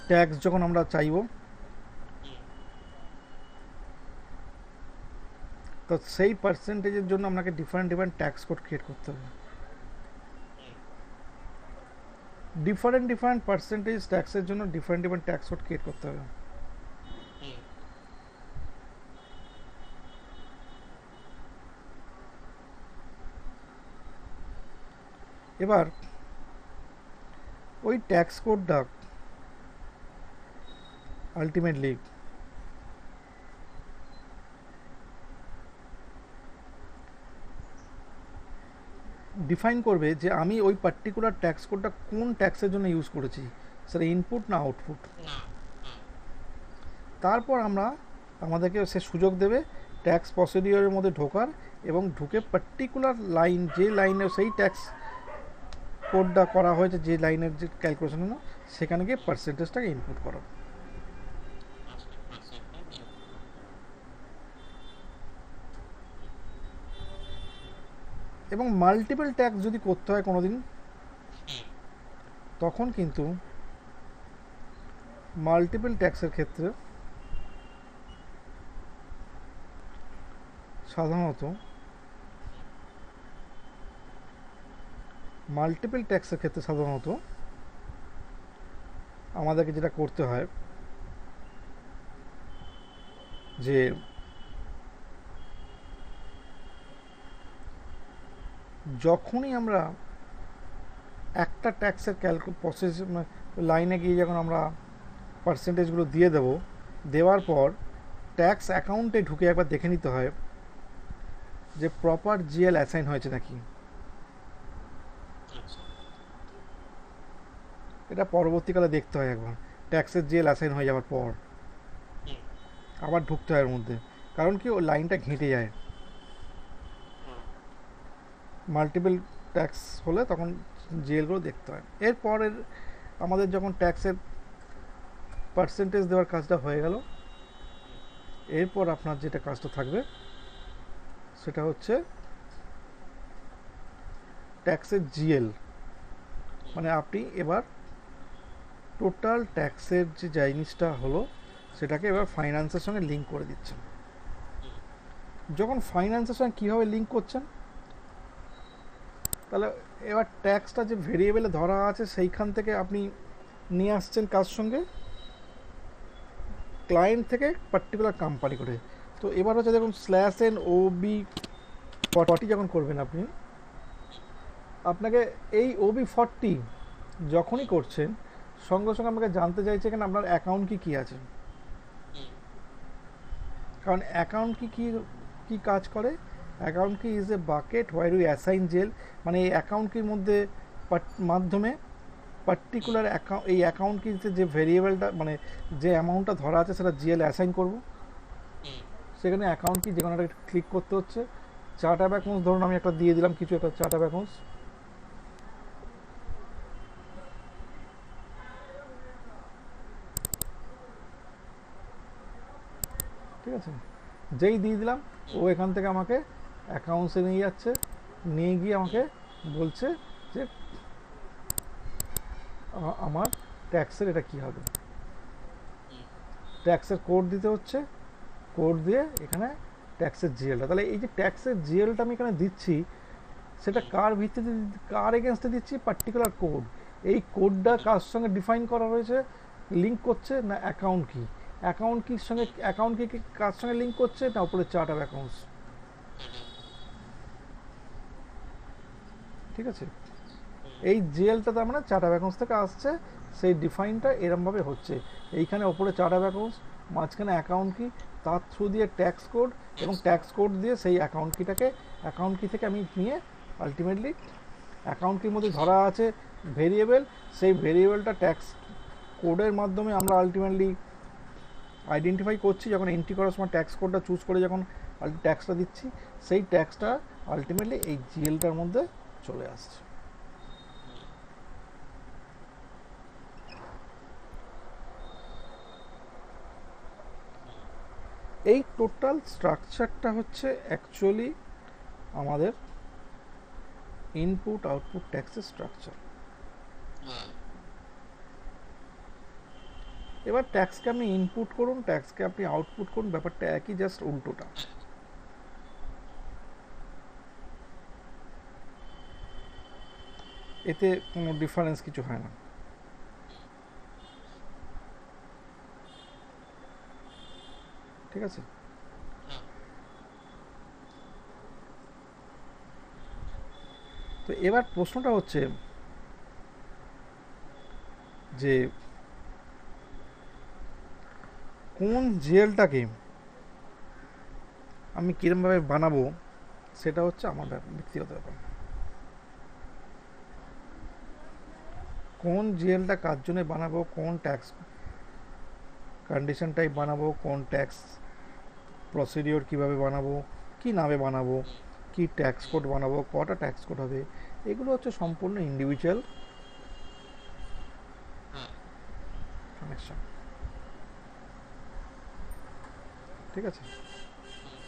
ট্যাক্স যখন আমরা চাইব, তো সেই পার্সেন্টেজের জন্য আপনাকে different different tax code create করতে হবে। ডিফারেন্ট ডিফারেন্ট পার্সেন্টেজ ট্যাক্সের জন্য different different tax code create করতে হবে। এবার ওই ট্যাক্স কোডটা আলটিমেটলি ডিফাইন করবে যে আমি ওই পার্টিকুলার ট্যাক্স কোডটা কোন ট্যাক্সের জন্য ইউজ করেছি, সেটা ইনপুট না আউটপুট। তারপর আমাদেরকে সে সুযোগ দেবে ট্যাক্স প্রসিডিওরের মধ্যে ঢোকার, এবং ঢুকে পার্টিকুলার লাইন, যে লাইনে সেই ট্যাক্স কোডটা করা হয়েছে, যে লাইনের যে ক্যালকুলেশন হলো, সেখানে গিয়ে পার্সেন্টেজটাকে ইনপুট করা। এবং মাল্টিপল ট্যাক্স যদি করতে হয় কোনো দিন, তখন কিন্তু মাল্টিপল ট্যাক্সের ক্ষেত্রে সাধারণত আমাদেরকে যেটা করতে হয় যে যখনই আমরা একটা ট্যাক্সের প্রসেস লাইনে গিয়ে যখন আমরা পার্সেন্টেজগুলো দিয়ে দেব, দেওয়ার পর ট্যাক্স অ্যাকাউন্টে ঢুকে একবার দেখে নিতে হয় যে প্রপার জিএল অ্যাসাইন হয়েছে নাকি। এটা পরবর্তীকালে দেখতে হয়, একবার ট্যাক্সের জিএল অ্যাসাইন হয়ে যাওয়ার পর আবার ঢুকতে হয় এর মধ্যে, কারণ কি ওই লাইনটা ঘেঁটে যায়। মাল্টিপল ট্যাক্স হলে তখন জিএলগুলো দেখতে হয়। এরপরের আমাদের যখন ট্যাক্সের পার্সেন্টেজ দেওয়ার কাজটা হয়ে গেল, এরপর আপনার যেটা কাজটা থাকবে সেটা হচ্ছে ট্যাক্সের জিএল, মানে আপনি এবার টোটাল ট্যাক্সের যে জিনিসটা হলো সেটাকে এবার ফাইন্যান্সের সঙ্গে লিঙ্ক করে দিচ্ছেন। যখন ফাইন্যান্সের সঙ্গে কীভাবে লিঙ্ক করছেন, তাহলে এবার ট্যাক্সটা যে ভেরিয়েবলে ধরা আছে সেইখান থেকে আপনি নিয়ে আসছেন কার সঙ্গে, ক্লায়েন্ট থেকে পার্টিকুলার কোম্পানি করে। তো এবার হচ্ছে দেখুন /OB40 যখন করবেন আপনি, আপনাকে এই OB40 যখনই করছেন সঙ্গে সঙ্গে আমাকে জানতে চাইছে এখানে আপনার অ্যাকাউন্ট কি আছে, কারণ অ্যাকাউন্ট কি কাজ করে। অ্যাকাউন্ট কি is a bucket where you assign জেল, মানে এই অ্যাকাউন্ট কির মাধ্যমে পার্টিকুলার অ্যাকাউন্ট, এই অ্যাকাউন্ট কিতে যে ভেরিয়েবলটা মানে যে অ্যামাউন্টটা ধরা আছে সেটা জিএল অ্যাসাইন করব। হুম, সেখানে অ্যাকাউন্ট কি যে কোনো একটা ক্লিক করতে হচ্ছে। চার্ট অফ অ্যাকাউন্টস ধরুন আমি একটা দিয়ে দিলাম, কিছু একটা চার্ট অফ অ্যাকাউন্টস, ঠিক আছে। যেই দিয়ে দিলাম ও হুম, এখান থেকে আমাকে অ্যাকাউন্টসে নিয়ে যাচ্ছে, নিয়ে গিয়ে আমাকে হুম, বলছে যে আমার ট্যাক্সের এটা কি হবে। হুম, ট্যাক্সের কোড দিতে হচ্ছে, কোড দিয়ে এখানে ট্যাক্সের জিএলটা, তাহলে এই যে ট্যাক্সের জিএলটা আমি এখানে দিচ্ছি সেটা হুম, কার ভিত্তিতে, কার এগেনস্টে দিচ্ছি, পার্টিকুলার কোড। এই কোডটা হুম, কার সঙ্গে ডিফাইন করা হয়েছে, লিঙ্ক করছে না অ্যাকাউন্ট কি, অ্যাকাউন্ট কির সঙ্গে, হুম, অ্যাকাউন্ট কি কার সঙ্গে লিঙ্ক করছে না উপরে চার্ট অফ অ্যাকাউন্টস, হুম, ঠিক আছে। হুম, এই জিএলটা তার মানে চার্ট অফ অ্যাকাউন্টস থেকে আসছে, সেই ডিফাইনটা এরমভাবে হচ্ছে। এইখানে ওপরে চার্ট অফ অ্যাকাউন্টস, মাঝখানে অ্যাকাউন্ট কি, তার থ্রু দিয়ে ট্যাক্স কোড, এবং ট্যাক্স ট্যাক্স কোড দিয়ে সেই অ্যাকাউন্ট কিটাকে, অ্যাকাউন্ট কি থেকে আমি নিয়ে আলটিমেটলি অ্যাকাউন্ট কির মধ্যে ধরা আছে ভেরিয়েবল, সেই ভেরিয়েবলটা ট্যাক্স কোডের মাধ্যমে আমরা আলটিমেটলি আইডেন্টিফাই করছি, যখন এন্ট্রি করার সময় ট্যাক্স কোডটা চুজ করে যখন ট্যাক্সটা দিচ্ছি, সেই ট্যাক্সটা আলটিমেটলি এই জিএলটার মধ্যে চলে আসছে। হুম, হুম, এই টোটাল স্ট্রাকচারটা হচ্ছে অ্যাকচুয়ালি আমাদের ইনপুট আউটপুট ট্যাক্সের স্ট্রাকচার। হ্যাঁ, এবার ট্যাক্সকে আপনি ইনপুট করুন, ট্যাক্সকে আপনি আউটপুট করুন, ব্যাপারটা একই, জাস্ট উল্টোটা। এতে কোনো ডিফারেন্স কিছু হয় না, ঠিক আছে। হ্যাঁ, তো এবার প্রশ্নটা হচ্ছে যে কোন জিএলটাকে আমি কীরমভাবে বানাবো, সেটা হচ্ছে আমার ব্যক্তিগত ব্যাপার। কোন জিএলটা কার জন্য বানাবো, কোন ট্যাক্স কন্ডিশন টাইপ বানাবো, কোন ট্যাক্স প্রসিডিওর কীভাবে বানাবো, কি নামে বানাবো, হুম, কি ট্যাক্স হুম, কোড বানাবো, কটা ট্যাক্স কোড হবে, এগুলো হচ্ছে সম্পূর্ণ ইন্ডিভিজুয়াল হ্যাঁ, কানেকশন, ঠিক আছে। হুম,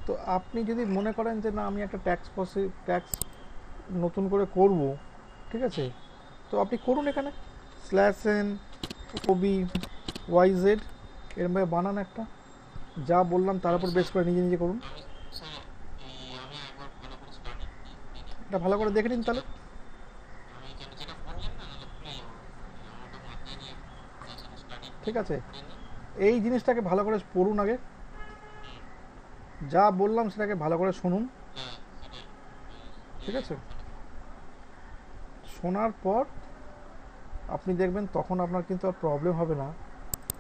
তো আপনি যদি মনে করেন যে না আমি একটা ট্যাক্স নতুন করে করব, ঠিক আছে, হুম, তো আপনি করুন এখানে /n OB YZ এরমভাবে বানান একটা, যা বললাম তার আমি উপর বেস স্যার করে নিজে নিজে করুন। আমি স্যার আমি একবার ভালো করে স্টাডি নিয়ে নিই। এটা ভালো করে দেখে নিন যেটা তাহলে। আমি যেটা বললেন না, নাহলে ভুলে যাবো। আমি ওটা মাথায় নিয়ে তাছাড়া স্টাডি ঠিক একটু আছে, করে নিই। এই জিনিসটাকে ভালো করে পড়ুন আগে, হুম, যা বললাম সেটাকে ভালো করে শুনুন, হ্যাঁ, সেটাই। ঠিক এই আছে। ভালো করে। শোনার পর আপনি দেখবেন তখন আপনার কিন্তু আর প্রবলেম হবে না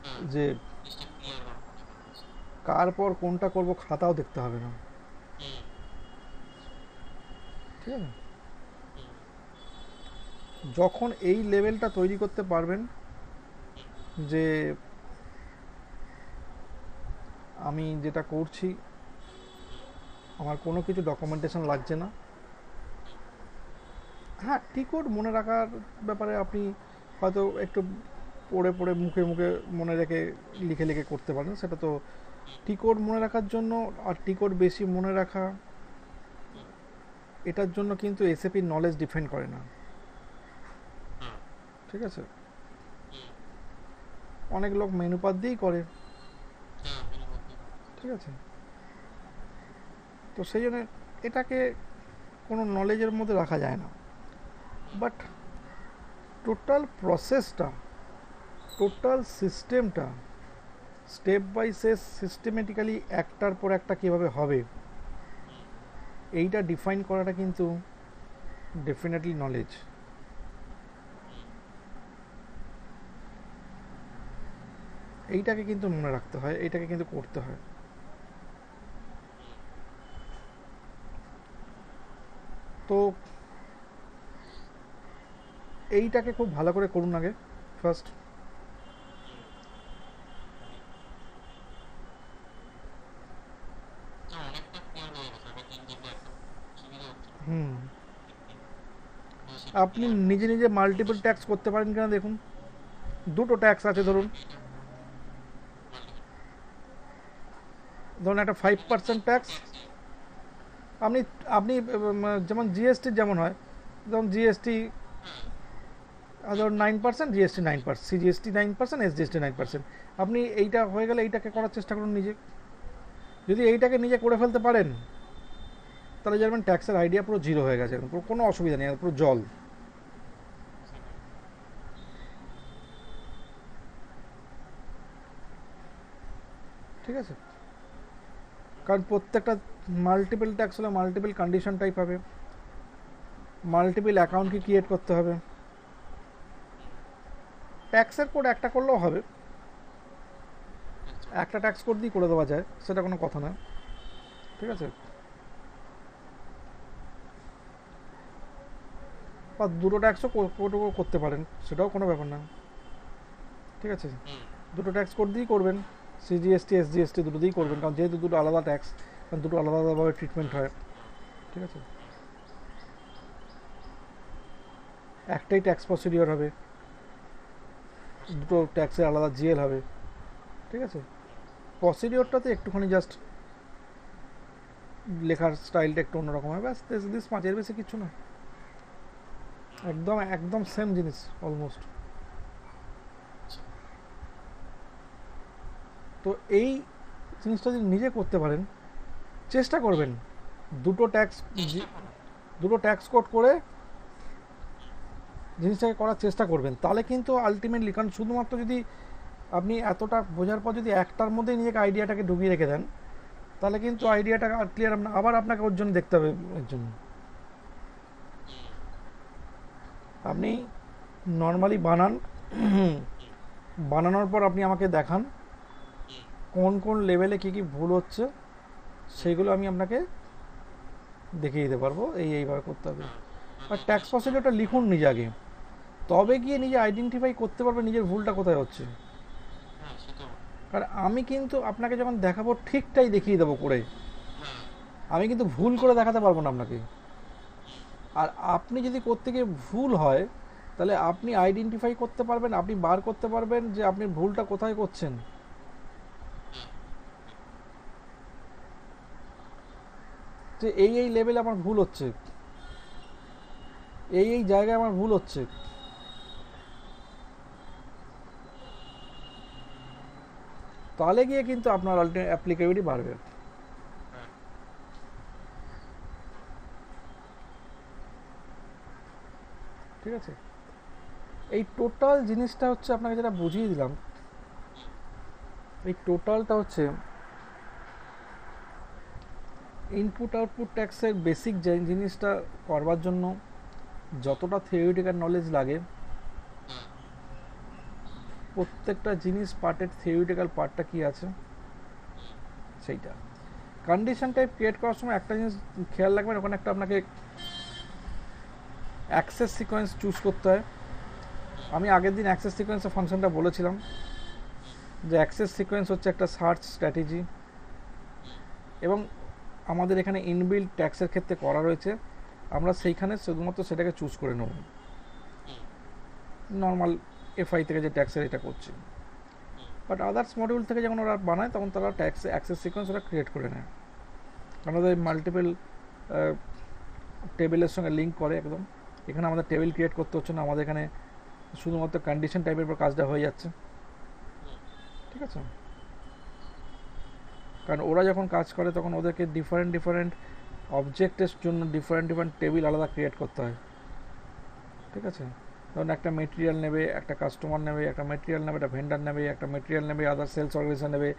হ্যাঁ, যে জিনিসটা ক্লিয়ার হবে মনে হচ্ছে। কার পর কোনটা করব, খাতাও দেখতে হবে না, হুম, ঠিক আছে। হুম, যখন এই লেভেলটা তৈরি করতে পারবেন হুম, যে আমি যেটা করছি হুম, আমার কোনো কিছু ডকুমেন্টেশন লাগছে না, হুম, হ্যাঁ টি কোড মনে রাখার ব্যাপারে আপনি হয়তো একটু পড়ে পড়ে মুখে মুখে মনে রেখে লিখে লিখে করতে পারেন, সেটা তো হুম, টি কোড মনে রাখার জন্য, আর টি কোড বেশি মনে রাখা হুম, এটার জন্য কিন্তু এসএপির নলেজ ডিপেন্ড করে না, হ্যাঁ, ঠিক আছে। হুম, অনেক লোক মেনুপাত দিয়েই করে, হ্যাঁ, মেনু বদলে করে। ঠিক আছে। তো সেই জন্য এটাকে কোনো নলেজের মধ্যে রাখা যায় না, হুম, বাট টোটাল প্রসেসটা, টোটাল সিস্টেমটা স্টেপ বাই স্টেপ সিস্টেমেটিক্যালি একটার পর একটা কীভাবে হবে, হুম, এইটা ডিফাইন করাটা কিন্তু ডেফিনেটলি নলেজ। হুম, এইটাকে কিন্তু মনে রাখতে হয়, এইটাকে কিন্তু করতে হয়। হুম, তো এইটাকে খুব ভালো করে করুন আগে ফার্স্ট। না অনেকটা ক্লিয়ার হয়ে গেছে, আমি দিন দিন একদম সুবিধা হচ্ছে না, হুম। বেশি আপনি ক্লিয়ার হয়ে নিজে গেছে। নিজে মাল্টিপল ট্যাক্স করতে পারেন কিনা দেখুন। দুটো ট্যাক্স আছে ধরুন, এটা মাল্টিপল ধরুন একটা 5% দুটো ট্যাক্স। ট্যাক্সই। আপনি আপনি যেমন জিএসটি যেমন হয়, যেমন জিএসটি হ্যাঁ ধরুন 9%, জিএসটি 9%, সিজিএসটি 9%, এসজিএসটি 9%। আপনি এইটা হয়ে গেলে এইটাকে করার চেষ্টা করুন নিজে। যদি এইটাকে নিজে করে ফেলতে পারেন তাহলে জানবেন ট্যাক্সের আইডিয়া পুরো জিরো হয়ে গেছে, পুরো কোনো অসুবিধা নেই, পুরো জল। সেটাই। ঠিক আছে, কারণ প্রত্যেকটা মাল্টিপল ট্যাক্স হলে মাল্টিপল কন্ডিশন টাইপ হবে, মাল্টিপল অ্যাকাউন্টকে ক্রিয়েট করতে হবে। ট্যাক্সের কোড একটা করলেও হবে, আচ্ছা একটা ট্যাক্স কোড দিয়ে করে দেওয়া যায়, সেটা কোনো কথা না। ঠিক আছে, বা দুটো ট্যাক্সও কোডও করতে পারেন, সেটাও কোনো ব্যাপার না। ঠিক আছে, হুম দুটো ট্যাক্স কোড দিয়েই করবেন, সিজিএসটি এসজিএসটি দুটো দিয়েই করবেন, কারণ যেহেতু দুটো আলাদা ট্যাক্স, কারণ দুটো আলাদা আলাদাভাবে ট্রিটমেন্ট হুম হয়। হুম ঠিক আছে, হুম একটাই ট্যাক্স প্রসিডিওর হবে, বুঝতে দুটো ট্যাক্সের আলাদা জিএল হবে। ঠিক আছে, হুম হুম প্রসিডিওরটাতে একটুখানি জাস্ট লেখার স্টাইলটা একটু অন্যরকম হবে, ব্যাস দিস পাঁচের বেশি কিছু না, হুম একদম একদম সেম জিনিস অলমোস্ট। আচ্ছা তো এই জিনিসটা যদি নিজে করতে পারেন, চেষ্টা করবেন দুটো ট্যাক্স, চেষ্টা করো। দুটো ট্যাক্স কোড করে জিনিসটাকে করার চেষ্টা করবেন, তাহলে কিন্তু আলটিমেটলি, কারণ শুধুমাত্র যদি আপনি এতটা বোঝার পর যদি একটার মধ্যেই নিজেকে আইডিয়াটাকে ঢুকিয়ে রেখে দেন, তাহলে কিন্তু হুম আইডিয়াটা আর ক্লিয়ার আবার আপনাকে ওর জন্য দেখতে হবে। এর জন্য হুম আপনি নর্মালি বানান, হুম বানানোর পর আপনি আমাকে দেখান হুম কোন কোন লেভেলে কী কী ভুল হচ্ছে, হুম সেইগুলো আমি আপনাকে দেখিয়ে দিতে পারবো এইভাবে করতে হবে। হ্যাঁ আর আমাকে ট্যাক্স অবশ্যই প্রসিডিওরটা দেখাবেন। লিখুন নিজে আগে, তবে গিয়ে নিজে আইডেন্টিফাই করতে পারবে নিজের ভুলটা কোথায় হচ্ছে। হ্যাঁ সেটা বটে। কারণ আমি কিন্তু আপনাকে যখন দেখাবো ঠিকটাই দেখিয়ে দেবো করে, হ্যাঁ আমি কিন্তু ভুল করে দেখাতে পারবো না আপনাকে। হুম আর আপনি যদি করতে গিয়ে ভুল হয়, তাহলে আপনি আইডেন্টিফাই করতে পারবেন, আপনি বার করতে পারবেন যে আপনি ভুলটা কোথায় করছেন, হুম যে এই লেভেলে আমার ভুল হচ্ছে, এই জায়গায় আমার ভুল হচ্ছে। তাহলে গিয়ে কিন্তু আপনার আলটিমেট অ্যাপ্লিকেবিলিটি বাড়বে। হ্যাঁ ঠিক আছে, এই টোটাল জিনিসটা হচ্ছে আপনাকে যেটা বুঝিয়ে দিলাম, হুম এই টোটালটা হচ্ছে ইনপুট আউটপুট ট্যাক্সের বেসিক যে জিনিসটা করবার জন্য যতটা থিওরিটিক্যাল নলেজ লাগে, হ্যাঁ প্রত্যেকটা জিনিস পার্টের থিওরিটিক্যাল পার্টটা কী আছে হুম সেইটা। কন্ডিশন টাইপ ক্রিয়েট করার সময় একটা জিনিস খেয়াল রাখবেন, ওখানে একটা আপনাকে অ্যাক্সেস সিকোয়েন্স চুজ করতে হয়। হুম আমি আগের দিন অ্যাক্সেস সিকোয়েন্সের ফাংশনটা বলেছিলাম, হুম যে অ্যাক্সেস সিকোয়েন্স হচ্ছে একটা সার্চ স্ট্র্যাটেজি, হুম এবং আমাদের এখানে ইনবিল্ট ট্যাক্সের ক্ষেত্রে করা রয়েছে, আমরা সেইখানে শুধুমাত্র সেটাকে চুজ করে নেব, হুম নর্মাল এফআই থেকে যে ট্যাক্সের এটা করছি। হুম বাট আদার্স মডিউল থেকে যখন ওরা বানায় তখন তারা ট্যাক্স অ্যাক্সেস সিকোয়েন্স ওরা ক্রিয়েট করে নেয়, কারণ ওদের মাল্টিপল টেবিলের সঙ্গে লিঙ্ক করে একদম। এখানে আমাদের টেবিল ক্রিয়েট করতে হচ্ছে না, আমাদের এখানে শুধুমাত্র কন্ডিশন টাইপের উপর কাজটা হয়ে যাচ্ছে। হুম ঠিক আছে, কারণ ওরা যখন কাজ করে তখন ওদেরকে ডিফারেন্ট ডিফারেন্ট অবজেক্টের জন্য ডিফারেন্ট ডিফারেন্ট টেবিল আলাদা ক্রিয়েট করতে হয়। ঠিক আছে, ধরুন একটা মেটেরিয়াল নেবে, একটা কাস্টমার নেবে, একটা মেটেরিয়াল নেবে, একটা ভেন্ডার নেবে, একটা মেটেরিয়াল নেবে, আদার সেলস অর্গানাইজেশন নেবে।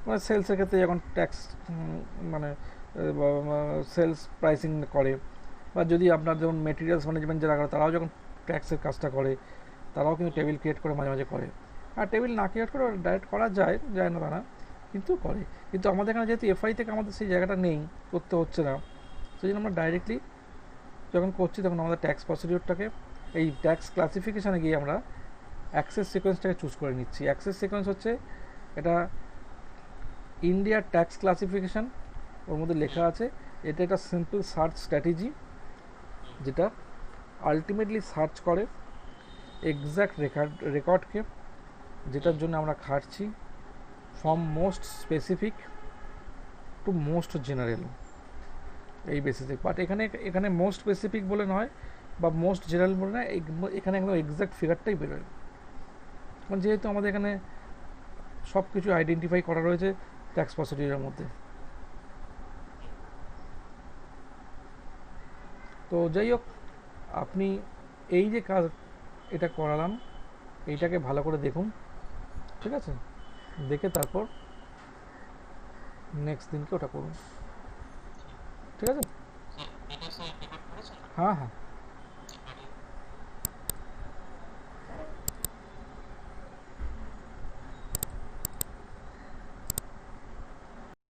মানে সেলসের ক্ষেত্রে যখন ট্যাক্স মানে সেলস প্রাইসিং করে, বা যদি আপনার যেমন মেটেরিয়ালস ম্যানেজমেন্ট যারা করে তারাও যখন ট্যাক্সের কাজটা করে, তারাও কিন্তু টেবিল ক্রিয়েট করে মাঝে মাঝে করে। আর টেবিল না ক্রিয়েট করে ডাইরেক্ট করা যায়, যায় না তা না, কিন্তু করে। কিন্তু আমাদের এখানে যেহেতু এফআই থেকে আমাদের সেই জায়গাটা নেই, করতে হচ্ছে না, সেই জন্য আমরা ডাইরেক্টলি যখন করছি তখন আমাদের ট্যাক্স প্রসিডিওরটাকে এই ট্যাক্স ক্লাসিফিকেশানে গিয়ে আমরা অ্যাক্সেস সিকোয়েন্সটাকে চুজ করে নিচ্ছি। অ্যাক্সেস সিকোয়েন্স হচ্ছে এটা ইন্ডিয়ার ট্যাক্স ক্লাসিফিকেশান, ওর মধ্যে লেখা আছে। এটা একটা সিম্পল সার্চ স্ট্র্যাটেজি যেটা আলটিমেটলি সার্চ করে এক্স্যাক্ট রেকর্ডকে, যেটার জন্য আমরা খাটছি, from most specific to most general, এই বেসিসে। বাট এখানে মোস্ট স্পেসিফিক বলে নয় বা মোস্ট জেনারেল বলে নয়, এখানে একদম এক্স্যাক্ট ফিগারটাই বেরোয়। কারণ যেহেতু আমাদের এখানে সব কিছু আইডেন্টিফাই করা রয়েছে ট্যাক্স প্রসিডিউরের মধ্যে। তো যাই হোক, আপনি এই যে কাজ এটা করালাম, এইটাকে ভালো করে দেখুন, ঠিক আছে? দেখে তারপর নেক্সট দিনকে ওটা করুন, ঠিক আছে? স্যার এটা স্যার রেকর্ড করেছেন? হ্যাঁ হ্যাঁ।